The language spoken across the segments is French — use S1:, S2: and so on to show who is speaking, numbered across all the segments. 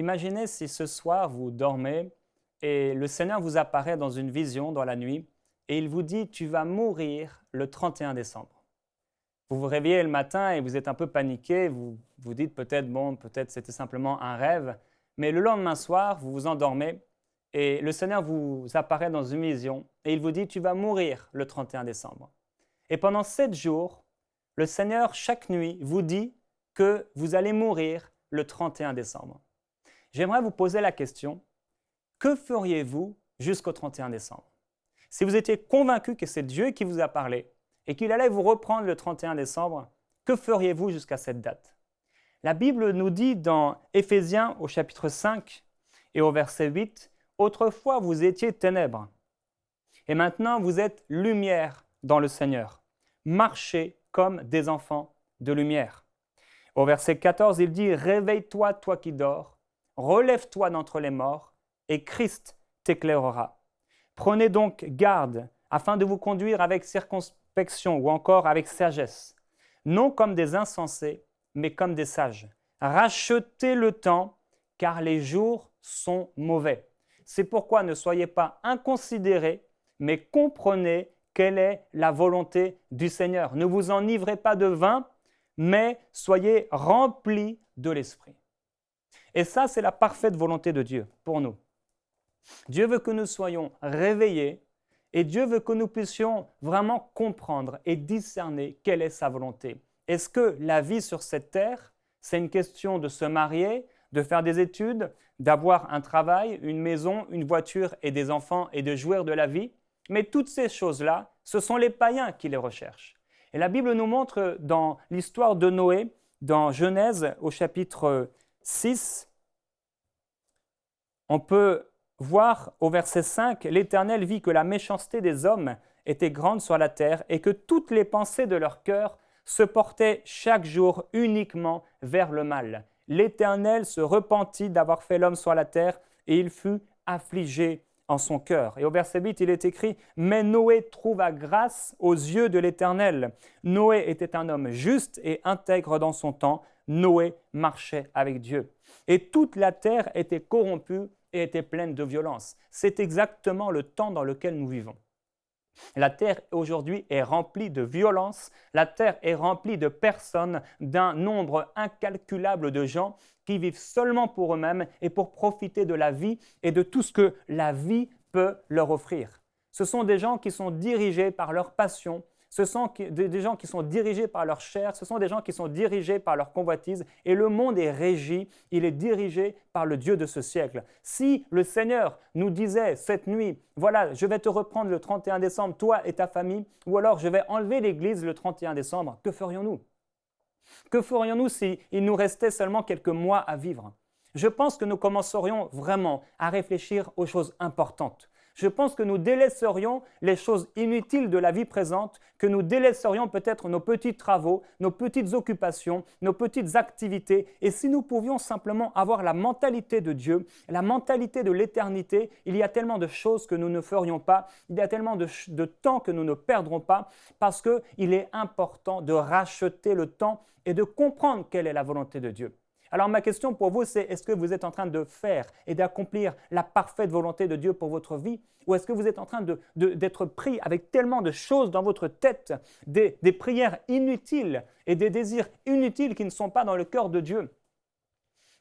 S1: Imaginez si ce soir vous dormez et le Seigneur vous apparaît dans une vision dans la nuit et il vous dit « tu vas mourir le 31 décembre ». Vous vous réveillez le matin et vous êtes un peu paniqué, vous vous dites peut-être peut-être c'était simplement un rêve, mais le lendemain soir, vous vous endormez et le Seigneur vous apparaît dans une vision et il vous dit « tu vas mourir le 31 décembre ». Et pendant 7 jours, le Seigneur, chaque nuit, vous dit que vous allez mourir le 31 décembre. J'aimerais vous poser la question, que feriez-vous jusqu'au 31 décembre? Si vous étiez convaincu que c'est Dieu qui vous a parlé et qu'il allait vous reprendre le 31 décembre, que feriez-vous jusqu'à cette date? La Bible nous dit dans Éphésiens au chapitre 5 et au verset 8, « Autrefois vous étiez ténèbres, et maintenant vous êtes lumière dans le Seigneur. Marchez comme des enfants de lumière. » Au verset 14, il dit « Réveille-toi, toi qui dors, relève-toi d'entre les morts, et Christ t'éclairera. Prenez donc garde afin de vous conduire avec circonspection ou encore avec sagesse, non comme des insensés, mais comme des sages. Rachetez le temps, car les jours sont mauvais. C'est pourquoi ne soyez pas inconsidérés, mais comprenez quelle est la volonté du Seigneur. Ne vous enivrez pas de vin, mais soyez remplis de l'Esprit. » Et ça, c'est la parfaite volonté de Dieu pour nous. Dieu veut que nous soyons réveillés et Dieu veut que nous puissions vraiment comprendre et discerner quelle est sa volonté. Est-ce que la vie sur cette terre, c'est une question de se marier, de faire des études, d'avoir un travail, une maison, une voiture et des enfants et de jouir de la vie? Mais toutes ces choses-là, ce sont les païens qui les recherchent. Et la Bible nous montre dans l'histoire de Noé, dans Genèse au chapitre 6, on peut voir au verset 5, « L'Éternel vit que la méchanceté des hommes était grande sur la terre et que toutes les pensées de leur cœur se portaient chaque jour uniquement vers le mal. L'Éternel se repentit d'avoir fait l'homme sur la terre et il fut affligé en son cœur. » Et au verset 8, il est écrit « Mais Noé trouva grâce aux yeux de l'Éternel. Noé était un homme juste et intègre dans son temps. Noé marchait avec Dieu. Et toute la terre était corrompue et était pleine de violence. » C'est exactement le temps dans lequel nous vivons. La terre aujourd'hui est remplie de violence, la terre est remplie de personnes, d'un nombre incalculable de gens qui vivent seulement pour eux-mêmes et pour profiter de la vie et de tout ce que la vie peut leur offrir. Ce sont des gens qui sont dirigés par leur passion, ce sont des gens qui sont dirigés par leur chair, ce sont des gens qui sont dirigés par leur convoitise et le monde est régi, il est dirigé par le Dieu de ce siècle. Si le Seigneur nous disait cette nuit, voilà, je vais te reprendre le 31 décembre, toi et ta famille, ou alors je vais enlever l'église le 31 décembre, que ferions-nous? Que ferions-nous s'il nous restait seulement quelques mois à vivre? Je pense que nous commencerions vraiment à réfléchir aux choses importantes. Je pense que nous délaisserions les choses inutiles de la vie présente, que nous délaisserions peut-être nos petits travaux, nos petites occupations, nos petites activités. Et si nous pouvions simplement avoir la mentalité de Dieu, la mentalité de l'éternité, il y a tellement de choses que nous ne ferions pas, il y a tellement de temps que nous ne perdrons pas, parce qu'il est important de racheter le temps et de comprendre quelle est la volonté de Dieu. Alors ma question pour vous, c'est est-ce que vous êtes en train de faire et d'accomplir la parfaite volonté de Dieu pour votre vie? Ou est-ce que vous êtes en train d'être pris avec tellement de choses dans votre tête, des prières inutiles et des désirs inutiles qui ne sont pas dans le cœur de Dieu?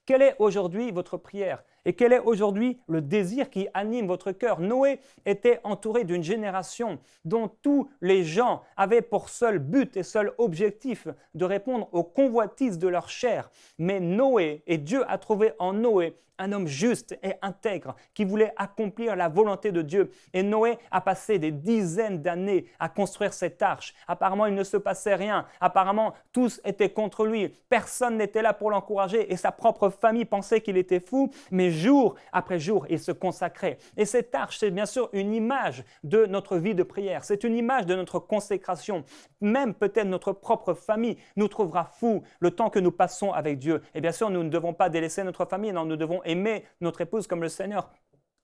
S1: Quelle est aujourd'hui votre prière? Et quel est aujourd'hui le désir qui anime votre cœur? Noé était entouré d'une génération dont tous les gens avaient pour seul but et seul objectif de répondre aux convoitises de leur chair. Mais Noé, et Dieu a trouvé en Noé un homme juste et intègre qui voulait accomplir la volonté de Dieu. Et Noé a passé des dizaines d'années à construire cette arche. Apparemment, il ne se passait rien. Apparemment, tous étaient contre lui. Personne n'était là pour l'encourager et sa propre famille pensait qu'il était fou. Mais jour après jour, il se consacrait. Et cette arche, c'est bien sûr une image de notre vie de prière. C'est une image de notre consécration. Même peut-être notre propre famille nous trouvera fous le temps que nous passons avec Dieu. Et bien sûr, nous ne devons pas délaisser notre famille. Non, nous devons aimer notre épouse comme le Seigneur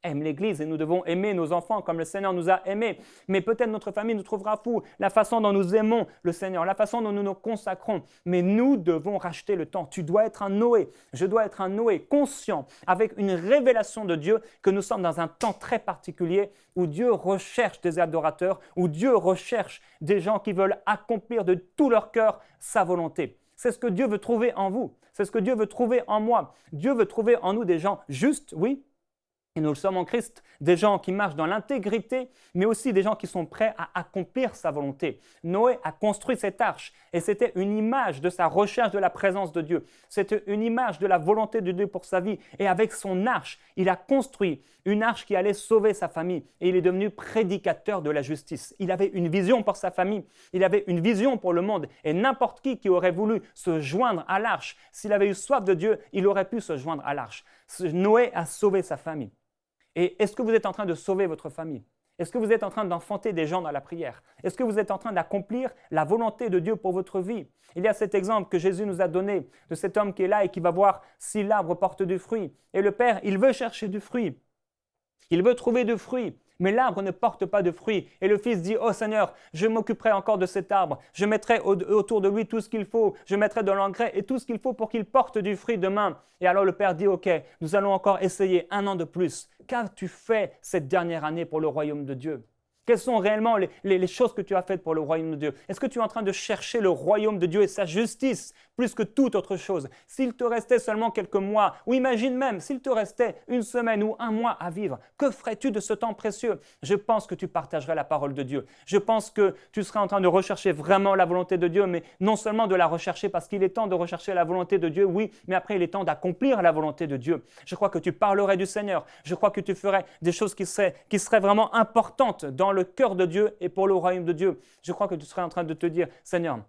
S1: aime l'Église et nous devons aimer nos enfants comme le Seigneur nous a aimés. Mais peut-être notre famille nous trouvera fous, la façon dont nous aimons le Seigneur, la façon dont nous nous consacrons. Mais nous devons racheter le temps. Tu dois être un Noé, je dois être un Noé conscient, avec une révélation de Dieu que nous sommes dans un temps très particulier où Dieu recherche des adorateurs, où Dieu recherche des gens qui veulent accomplir de tout leur cœur sa volonté. C'est ce que Dieu veut trouver en vous. C'est ce que Dieu veut trouver en moi. Dieu veut trouver en nous des gens justes, oui, et nous le sommes en Christ, des gens qui marchent dans l'intégrité, mais aussi des gens qui sont prêts à accomplir sa volonté. Noé a construit cette arche et c'était une image de sa recherche de la présence de Dieu. C'était une image de la volonté de Dieu pour sa vie. Et avec son arche, il a construit une arche qui allait sauver sa famille. Et il est devenu prédicateur de la justice. Il avait une vision pour sa famille, il avait une vision pour le monde. Et n'importe qui aurait voulu se joindre à l'arche, s'il avait eu soif de Dieu, il aurait pu se joindre à l'arche. Noé a sauvé sa famille. Et est-ce que vous êtes en train de sauver votre famille? Est-ce que vous êtes en train d'enfanter des gens dans la prière? Est-ce que vous êtes en train d'accomplir la volonté de Dieu pour votre vie? Il y a cet exemple que Jésus nous a donné de cet homme qui est là et qui va voir si l'arbre porte du fruit. Et le Père, il veut chercher du fruit. Il veut trouver du fruit. Mais l'arbre ne porte pas de fruits. Et le fils dit, « Oh Seigneur, je m'occuperai encore de cet arbre. Je mettrai autour de lui tout ce qu'il faut. Je mettrai de l'engrais et tout ce qu'il faut pour qu'il porte du fruit demain. » Et alors le père dit, « Ok, nous allons encore essayer 1 an de plus. Qu'as-tu fait cette dernière année pour le royaume de Dieu ? Quelles sont réellement les choses que tu as faites pour le royaume de Dieu? Est-ce que tu es en train de chercher le royaume de Dieu et sa justice plus que toute autre chose? S'il te restait seulement quelques mois, ou imagine même, s'il te restait 1 semaine ou 1 mois à vivre, que ferais-tu de ce temps précieux? Je pense que tu partagerais la parole de Dieu. Je pense que tu serais en train de rechercher vraiment la volonté de Dieu, mais non seulement de la rechercher parce qu'il est temps de rechercher la volonté de Dieu, oui, mais après il est temps d'accomplir la volonté de Dieu. Je crois que tu parlerais du Seigneur. Je crois que tu ferais des choses qui seraient vraiment importantes dans le cœur de Dieu et pour le royaume de Dieu. Je crois que tu serais en train de te dire, Seigneur,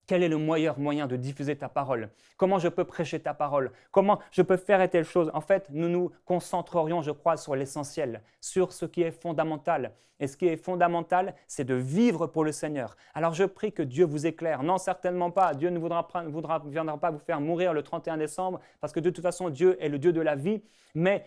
S1: quel est le meilleur moyen de diffuser ta parole? Comment je peux prêcher ta parole? Comment je peux faire telle chose? En fait, nous nous concentrerions, je crois, sur l'essentiel, sur ce qui est fondamental. Et ce qui est fondamental, c'est de vivre pour le Seigneur. Alors je prie que Dieu vous éclaire. Non, certainement pas. Dieu ne viendra pas vous faire mourir le 31 décembre parce que de toute façon, Dieu est le Dieu de la vie. Mais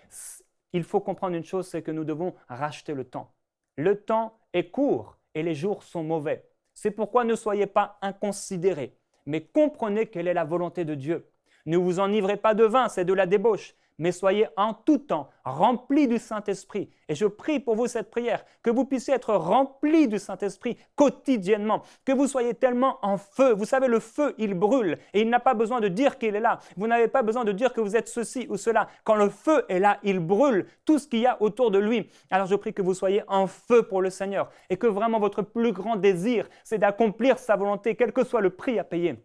S1: il faut comprendre une chose, c'est que nous devons racheter le temps. Le temps est court et les jours sont mauvais. C'est pourquoi ne soyez pas inconsidérés, mais comprenez quelle est la volonté de Dieu. Ne vous enivrez pas de vin, c'est de la débauche, mais soyez en tout temps remplis du Saint-Esprit. Et je prie pour vous cette prière, que vous puissiez être remplis du Saint-Esprit quotidiennement, que vous soyez tellement en feu. Vous savez, le feu, il brûle et il n'a pas besoin de dire qu'il est là. Vous n'avez pas besoin de dire que vous êtes ceci ou cela. Quand le feu est là, il brûle tout ce qu'il y a autour de lui. Alors je prie que vous soyez en feu pour le Seigneur et que vraiment votre plus grand désir, c'est d'accomplir sa volonté, quel que soit le prix à payer.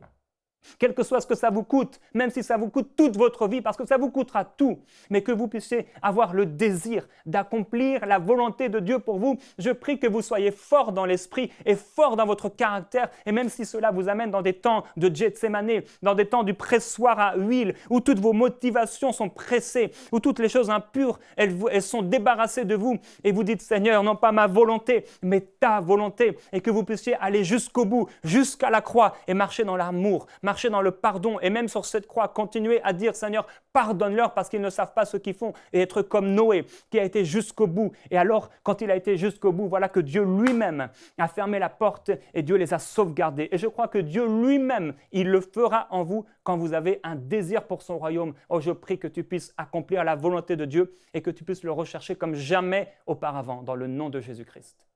S1: Quel que soit ce que ça vous coûte, même si ça vous coûte toute votre vie, parce que ça vous coûtera tout, mais que vous puissiez avoir le désir d'accomplir la volonté de Dieu pour vous. Je prie que vous soyez fort dans l'esprit et fort dans votre caractère, et même si cela vous amène dans des temps de Gethsémanée, dans des temps du pressoir à huile, où toutes vos motivations sont pressées, où toutes les choses impures, elles sont débarrassées de vous, et vous dites, Seigneur, non pas ma volonté, mais ta volonté, et que vous puissiez aller jusqu'au bout, jusqu'à la croix, et marcher dans l'amour, marcher dans le pardon et même sur cette croix, continuer à dire Seigneur, pardonne-leur parce qu'ils ne savent pas ce qu'ils font et être comme Noé qui a été jusqu'au bout. Et alors, quand il a été jusqu'au bout, voilà que Dieu lui-même a fermé la porte et Dieu les a sauvegardés. Et je crois que Dieu lui-même, il le fera en vous quand vous avez un désir pour son royaume. Oh, je prie que tu puisses accomplir la volonté de Dieu et que tu puisses le rechercher comme jamais auparavant dans le nom de Jésus-Christ.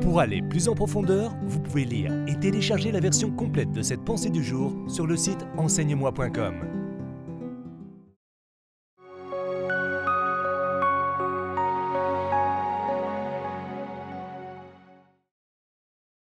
S2: Pour aller plus en profondeur, vous pouvez lire et télécharger la version complète de cette pensée du jour sur le site enseigne-moi.com.